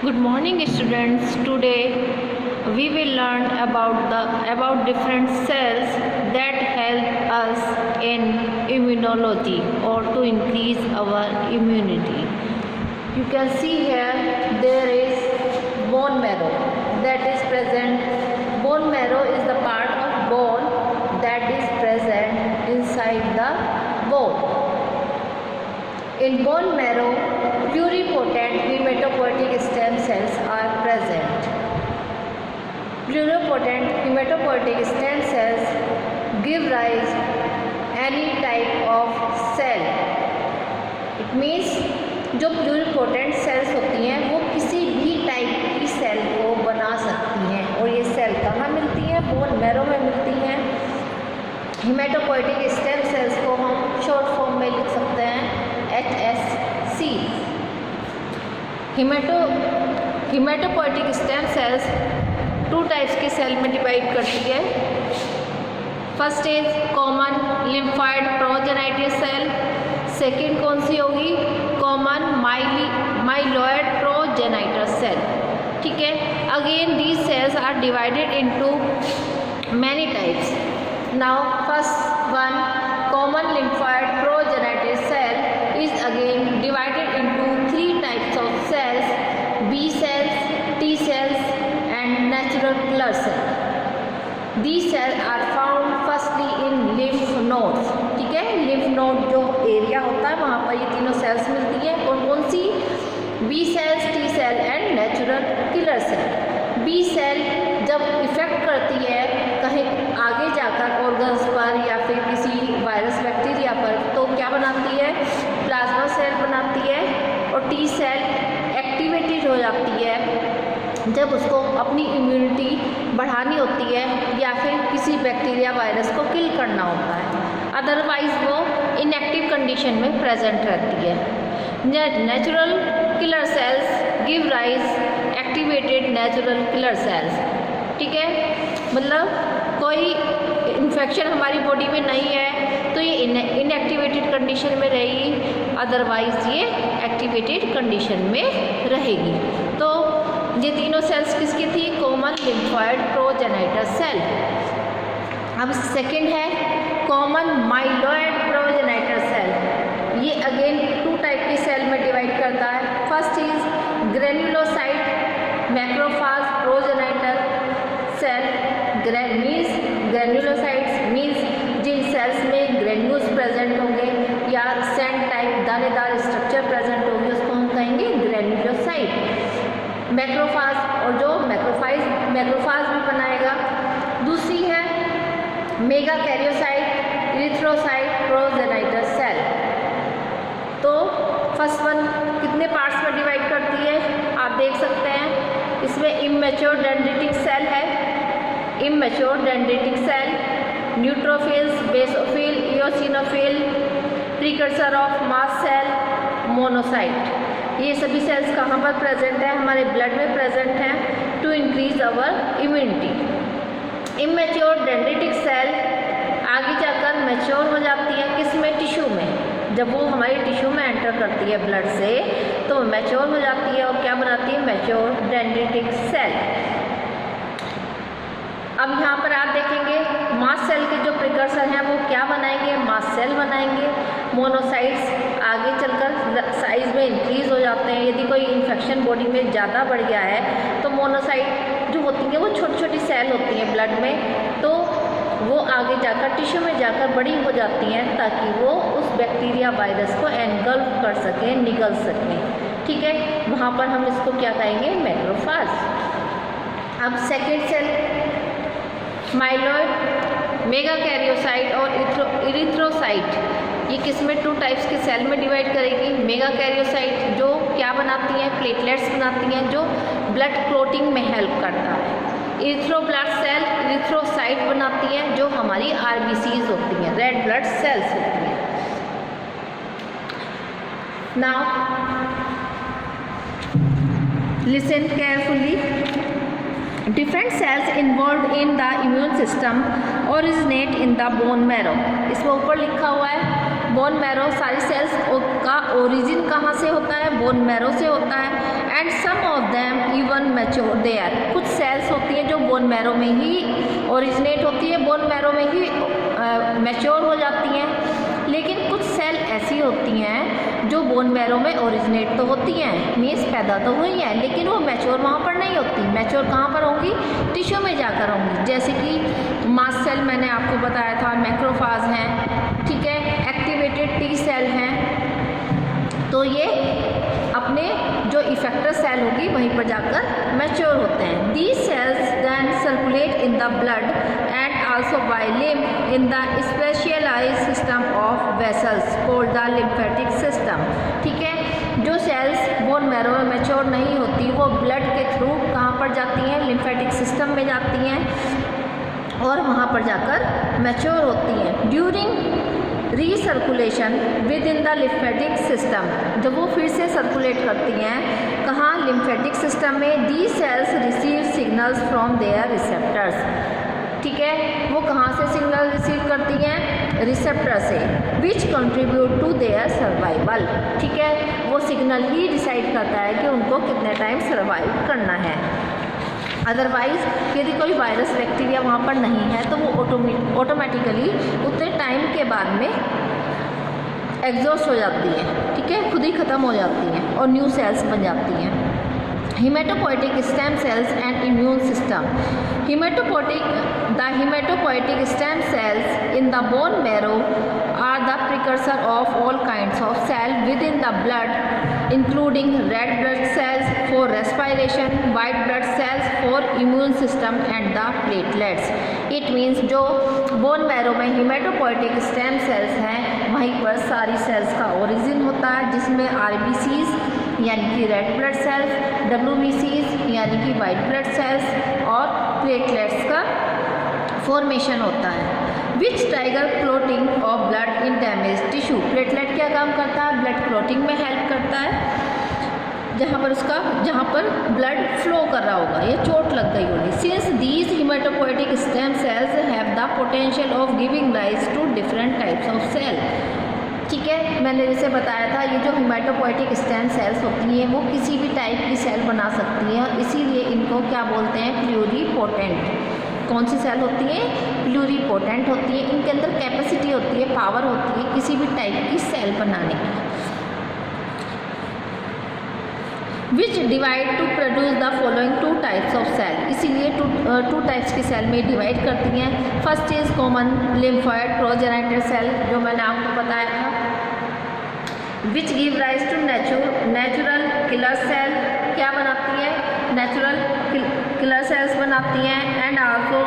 Good morning, students. Today we will learn about different cells that help us in immunology or to increase our immunity. You can see here there is bone marrow that is present. Bone marrow is the part of bone that is present inside the bone. In bone marrow, pluripotent hematopoietic stem cells are present. Pluripotent hematopoietic stem cells give rise any type of cell. It means जो pluripotent sales होती हैं वो किसी भी type की cell को बना सकती हैं और ये सेल कहाँ मिलती हैं? बोन मैरो में मिलती हैं. हेमेटोपोइटिक स्टेम सेल्स को हम शॉर्ट फॉर्म में लिख सकते हैं HSC. Hematopoietic stem cells two types की सेल में डिवाइड करती है. First is common lymphoid progenitors cell. Second कौन सी होगी? Common myeloid progenitors cell. ठीक है. Again these cells are divided into many types. Now first one common lymphoid progenitors cell is again divided into three types of cells: B cells, T cells and natural killer cell. These cells are found firstly in lymph nodes. ठीक है. lymph node जो area होता है वहाँ पर ये तीनों sales मिलती है. कौन कौन सी? B cells, T cell and natural killer cell. B cell जब इफेक्ट करती है कहीं आगे जाकर ऑर्गन्स पर या फिर किसी वायरस बैक्टीरिया पर तो क्या बनाती है? प्लाज्मा सेल बनाती है. और टी सेल एक्टिवेटेड हो जाती है जब उसको अपनी इम्यूनिटी बढ़ानी होती है या फिर किसी बैक्टीरिया वायरस को किल करना होता है. अदरवाइज वो इनएक्टिव कंडीशन में प्रेजेंट रहती है. Natural killer sales give rise activated natural killer sales. ठीक है. मतलब कोई इन्फेक्शन हमारी बॉडी में नहीं है तो ये इनएक्टिवेटेड कंडीशन में रहेगी, अदरवाइज ये एक्टिवेटेड कंडीशन में रहेगी. तो ये तीनों सेल्स किसकी थी? Common lymphoid progenitors cell. अब सेकंड है कॉमन माइलॉइड प्रोजेनाइटस सेल. ये अगेन टू टाइप की सेल में डिवाइड करता है. First is granulocyte macrophage progenitor cell. Granulocytes means जिन सेल्स में ग्रेन्यूल्स प्रेजेंट होंगे या सैंड टाइप दानेदार स्ट्रक्चर प्रेजेंट होंगे उसको हम कहेंगे ग्रेन्युलोसाइट. मैक्रोफाज और जो मैक्रोफाज भी बनाएगा. दूसरी है megakaryocyte erythrocyte progenitors cell. तो फर्स्ट वन कितने पार्ट्स में डिवाइड करती है आप देख सकते हैं. इसमें इमैच्योर डेंड्रिटिक सेल है. Immature dendritic cell, neutrophils, basophil, eosinophil, precursor of mast cell, monocyte. ये सभी सेल्स कहाँ पर प्रेजेंट है? हमारे ब्लड में प्रेजेंट हैं to increase our immunity. Immature dendritic cell आगे जाकर मैच्योर हो जाती है. किस में? टिश्यू में. जब वो हमारी टिश्यू में एंटर करती है ब्लड से तो मैच्योर हो जाती है और क्या बनाती है? Mature dendritic cell. अब यहाँ पर आप देखेंगे मास्ट सेल के जो प्रिकर्सर हैं वो क्या बनाएंगे? मास्ट सेल बनाएंगे. मोनोसाइट्स आगे चलकर साइज में इंक्रीज हो जाते हैं. यदि कोई इन्फेक्शन बॉडी में ज़्यादा बढ़ गया है तो मोनोसाइट जो होती हैं वो छोटी छोटी सेल होती हैं ब्लड में, तो वो आगे जाकर टिश्यू में जाकर बड़ी हो जाती हैं ताकि वो उस बैक्टीरिया वायरस को एनगल्फ कर सकें, निगल सकें. ठीक है. वहाँ पर हम इसको क्या कहेंगे? मैक्रोफाज. अब second cell myeloid, megakaryocyte और इरिथ्रोसाइट. ये किस में? टू टाइप्स के सेल में डिवाइड करेगी. मेगा कैरियोसाइट जो क्या बनाती हैं? प्लेटलेट्स बनाती हैं जो ब्लड क्लोटिंग में हेल्प करता है. इरिथ्रोब्लास्ट सेल इरिथ्रोसाइट बनाती हैं जो हमारी RBCs होती हैं, रेड ब्लड सेल्स होती हैं. Now listen carefully. Different cells involved in the immune system originate in the bone marrow. इसमें ऊपर लिखा हुआ है बोन मैरो, सारी सेल्स का ओरिजिन कहाँ से होता है? बोन मैरो से होता है। And some of them even mature there, कुछ सेल्स होती हैं जो बोन मैरो में ही ओरिजिनेट होती है, बोन मैरो में ही मैच्योर हो जाती हैं। लेकिन कुछ सेल ऐसी होती हैं जो बोन मैरो में ओरिजिनेट तो होती हैं, मीन्स पैदा तो हुई हैं, लेकिन वो मैच्योर वहाँ पर नहीं होती। मैच्योर कहाँ पर होंगी? टिश्यू में जाकर होंगी। जैसे कि मास्ट सेल मैंने आपको बताया था, मैक्रोफाज हैं, ठीक है, एक्टिवेटेड टी सेल हैं, तो ये अपने जो इफेक्टर सेल होगी वहीं पर जाकर मैच्योर होते हैं। These cells then circulate in the blood and also by lymph in the specialized system of vessels called the lymphatic system. ठीक है, जो सेल्स बोन मैरो में मैच्योर नहीं होती वो ब्लड के थ्रू कहाँ पर जाती हैं? लिम्फेटिक सिस्टम में जाती हैं और वहाँ पर जाकर मैच्योर होती हैं। During recirculation with in the lymphatic system, जब वो फिर से सर्कुलेट करती हैं कहाँ? लिम्फेटिक सिस्टम में। The cells receive signals from their receptors. ठीक है, वो कहाँ से सिग्नल रिसीव करती हैं? रिसेप्टर से, विच कंट्रीब्यूट टू देयर सर्वाइवल। ठीक है, वो सिग्नल ही डिसाइड करता है कि उनको कितने टाइम सर्वाइव करना है। अदरवाइज़ यदि कोई वायरस बैक्टीरिया वहाँ पर नहीं है तो वो ऑटोमेटिकली उतने टाइम के बाद में एग्जॉस्ट हो जाती है। ठीक है, खुद ही ख़त्म हो जाती हैं और न्यू सेल्स बन जाती हैं। Hematopoietic stem cells and immune system. The hematopoietic stem cells in the bone marrow are the precursor of all kinds of cells within the blood, including red blood cells for respiration, white blood cells for immune system and the platelets. It means जो bone marrow में hematopoietic stem cells हैं वहीं पर सारी cells का origin होता है, जिसमें RBCs यानी कि रेड ब्लड सेल्स, WBCs यानी कि वाइट ब्लड सेल्स और प्लेटलेट्स का फॉर्मेशन होता है। Which trigger clotting of blood in damage tissue. Platelet क्या काम करता है? ब्लड क्लोटिंग में हेल्प करता है, जहाँ पर ब्लड फ्लो कर रहा होगा या चोट लग गई होगी। Since these hematopoietic stem cells have the potential of giving rise to different types of cell. ठीक है, मैंने जैसे बताया था ये जो हिमेटोपोइटिक स्टेम सेल्स होती हैं वो किसी भी टाइप की सेल बना सकती हैं, इसीलिए इनको क्या बोलते हैं? प्लूरीपोटेंट। कौन सी सेल होती है? प्लूरीपोटेंट होती है। इनके अंदर कैपेसिटी होती है, पावर होती है किसी भी टाइप की सेल बनाने की। Which divide to produce the following two types of cell. इसीलिए टू टाइप्स की सेल में डिवाइड करती हैं। First is common lymphoid progenitor cell, जो मैंने आपको बताया था, which give rise to natural killer cell. क्या बनाती है? नेचुरल किलर सेल्स बनाती हैं। And also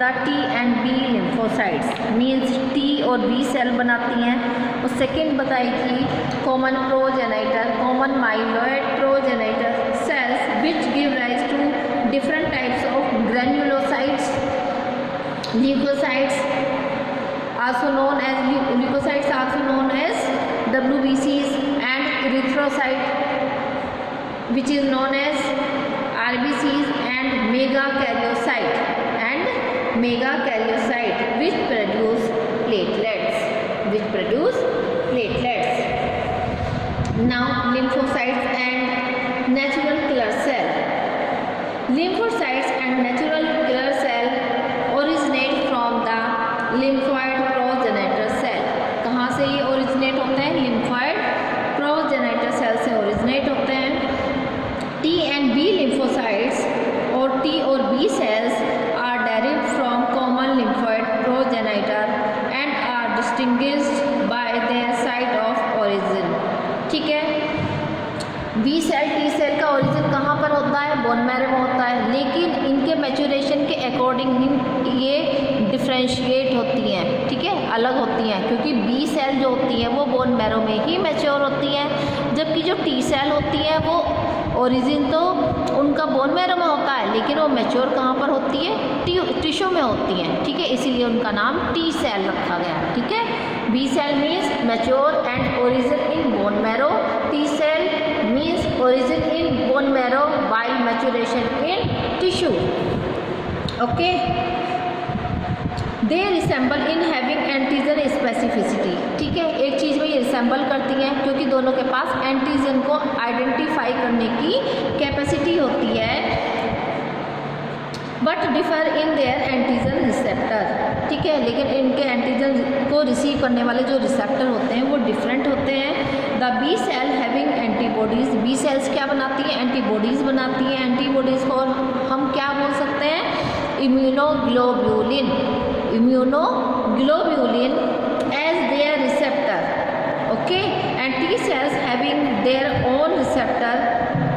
the T and B lymphocytes, means T और बी सेल बनाती हैं। और सेकेंड बताई थी common progenitor, common myeloid progenitor cells which give rise to different types of granulocytes, leukocytes also known as leukocytes also known as WBCs and erythrocyte which is known as RBCs and megakaryocyte which produce platelets. Now lymphocytes and natural killer cell. Lymphocytes and natural killer cell originate from the lymphoid progenitor cell. कहाँ से ये originate होते हैं? Lymphoid progenitor cell से originate होते हैं। T and B lymphocytes और T और B cells are derived from common lymphoid progenitor and are distinguished by their site of origin. ठीक है, बी सेल टी सेल का ओरिजिन कहाँ पर होता है? बोन मैरो में होता है, लेकिन इनके मैच्योरेशन के अकॉर्डिंग ही ये डिफ्रेंशिएट होती हैं। ठीक है, अलग होती हैं, क्योंकि बी सेल जो होती हैं वो बोन मैरो में ही मैच्योर होती हैं, जबकि जो टी सेल होती हैं वो ओरिजिन तो उनका बोन मैरो में होता है, लेकिन वो मैच्योर कहाँ पर होती है? टिश्यू में होती हैं। ठीक है, इसीलिए उनका नाम टी सेल रखा गया। ठीक है, B cell means mature and origin in bone marrow, T cell means origin in bone marrow while maturation in tissue. Okay, they resemble in having antigen specificity, ठीक है, एक चीज़ में ये रिसेंबल करती हैं क्योंकि दोनों के पास एंटीजन को आइडेंटिफाई करने की कैपेसिटी होती है, but differ in their antigen receptor, ठीक है, लेकिन इनके एंटीजन को रिसीव करने वाले जो रिसेप्टर होते हैं वो डिफरेंट होते हैं। The B cell having antibodies, B cells क्या बनाती हैं, एंटीबॉडीज़ बनाती हैं। एंटीबॉडीज़ को हम क्या बोल सकते हैं, immunoglobulin, immunoglobulin as their receptor, okay, and T cells having their own receptor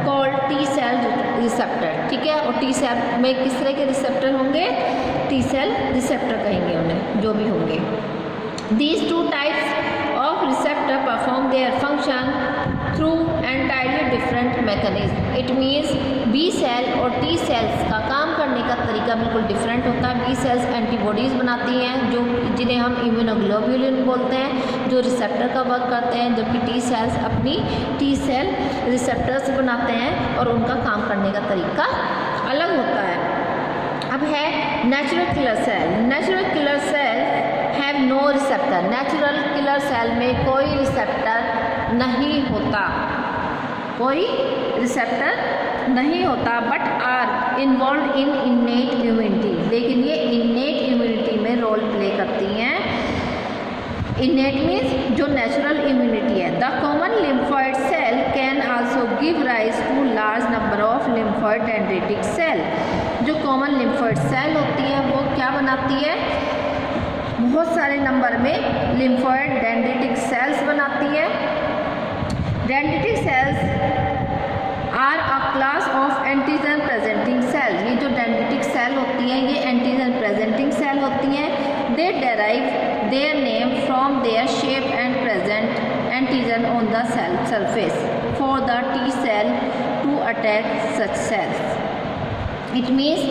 called T cell receptor, ठीक है, और टी सेल में किस तरह के रिसेप्टर होंगे, टी सेल रिसेप्टर कहेंगे उन्हें, जो भी होंगे। These two types of receptor perform their function through entirely different mechanism. It means B cell और टी सेल्स का काम करने का तरीका बिल्कुल डिफरेंट होता है। बी सेल्स एंटीबॉडीज़ बनाती हैं जो जिन्हें हम इम्यूनोग्लोब्यूलिन बोलते हैं, जो रिसेप्टर का वर्क करते हैं, जबकि टी सेल्स अपनी टी सेल रिसेप्टर्स बनाते हैं और उनका काम करने का तरीका अलग होता है। अब है natural killer cell. Natural killer cell have no receptor, natural killer cell में कोई रिसेप्टर नहीं होता, कोई रिसेप्टर नहीं होता, but are involved in innate immunity, लेकिन ये इन्नेट इम्यूनिटी में रोल प्ले करती हैं। इन्नेट मीन्स जो नेचुरल इम्यूनिटी है। The common lymphoid cell can also give rise to large number of lymphoid dendritic cell. जो कॉमन लिम्फॉइड सेल होती है वो क्या बनाती है, बहुत सारे नंबर में लिम्फॉइड डेंड्रिटिक सेल्स बनाती है। Dendritic cells are a class of antigen presenting cell. ये जो डेंड्रिटिक सेल होती हैं ये एंटीजन प्रेजेंटिंग सेल होती हैं। They derive their name from their shape and present antigen on the cell surface for the T cell to attack such cells. It means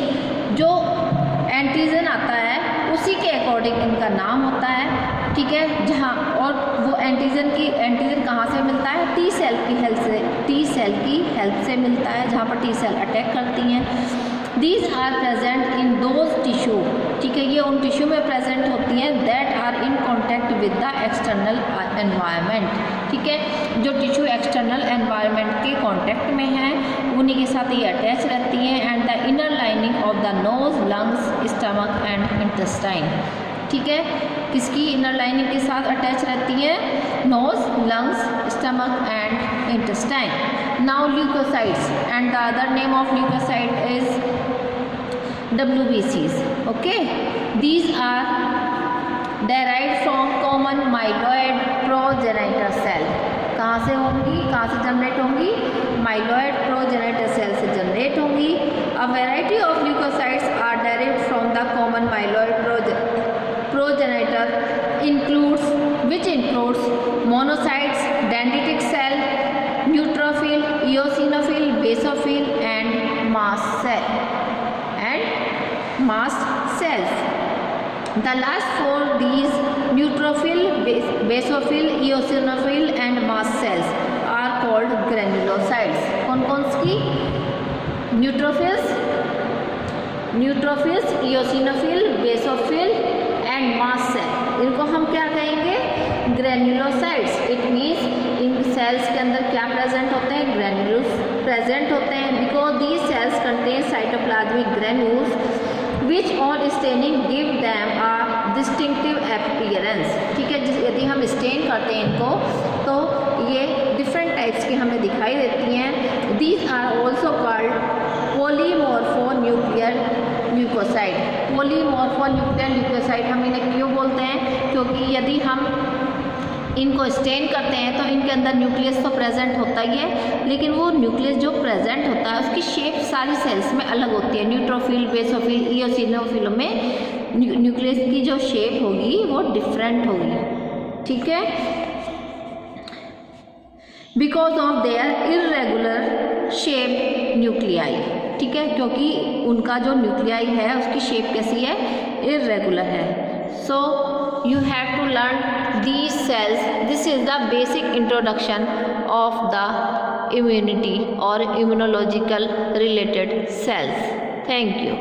जो antigen आता है उसी के अकॉर्डिंग इनका नाम होता है, ठीक है, जहाँ और वो एंटीजन कहाँ से मिलता है, टी सेल की हेल्प से, टी सेल की हेल्प से मिलता है जहाँ पर टी सेल अटैक करती हैं। These are present in those tissue, ठीक है, ये उन टिश्यू में प्रेजेंट होती हैं that are in contact with the external environment, ठीक है, जो टिश्यू एक्सटर्नल एनवायरनमेंट के कॉन्टैक्ट में हैं उन्हीं के साथ ये अटैच रहती हैं। And the inner lining of the nose, lungs, stomach and intestine, ठीक है, किसकी इनर लाइनिंग के साथ अटैच रहती है, nose, lungs, stomach and intestine. Now leukocytes and the other name of leukocyte is WBCs, okay, these are derived from common myeloid progenitor cell। कहाँ से होंगी, कहाँ से जनरेट होंगी, माइलॉइड प्रोजेनिटर सेल से जनरेट होंगी। A variety of leukocytes are derived from the common myeloid progenitor includes monocytes, dendritic cell, neutrophil, eosinophil, basophil and mast cells. The last four, these neutrophil, basophil, eosinophil and mast cells are called granulocytes. कौन कौन सी, neutrophils, eosinophil, basophil and mast cell, इनको हम क्या कहेंगे, granulocytes. It means इन cells के अंदर क्या प्रेजेंट होते हैं, ग्रेन्यूल्स प्रेजेंट होते हैं, because these cells contain cytoplasmic granules which on staining give them a distinctive appearance, ठीक है, यदि हम स्टेन करते हैं इनको तो ये डिफरेंट टाइप्स की हमें दिखाई देती हैं। These are also called polymorphonuclear leukocyte. Polymorphonuclear leukocyte हम इन्हें क्यों बोलते हैं, क्योंकि यदि हम इनको स्टेन करते हैं तो इनके अंदर न्यूक्लियस तो प्रेजेंट होता ही है, लेकिन वो न्यूक्लियस जो प्रेजेंट होता है उसकी शेप सारी सेल्स में अलग होती है। न्यूट्रोफिल, बेसोफिल, इयोसिनोफिल में न्यूक्लियस की जो शेप होगी वो डिफरेंट होगी, ठीक है, because of their irregular shape nuclei, ठीक है, क्योंकि उनका जो न्यूक्लियाई है उसकी शेप कैसी है, इर्रेगुलर है। सो you have to learn these cells. This is the basic introduction of the immunity or immunological related cells. Thank you.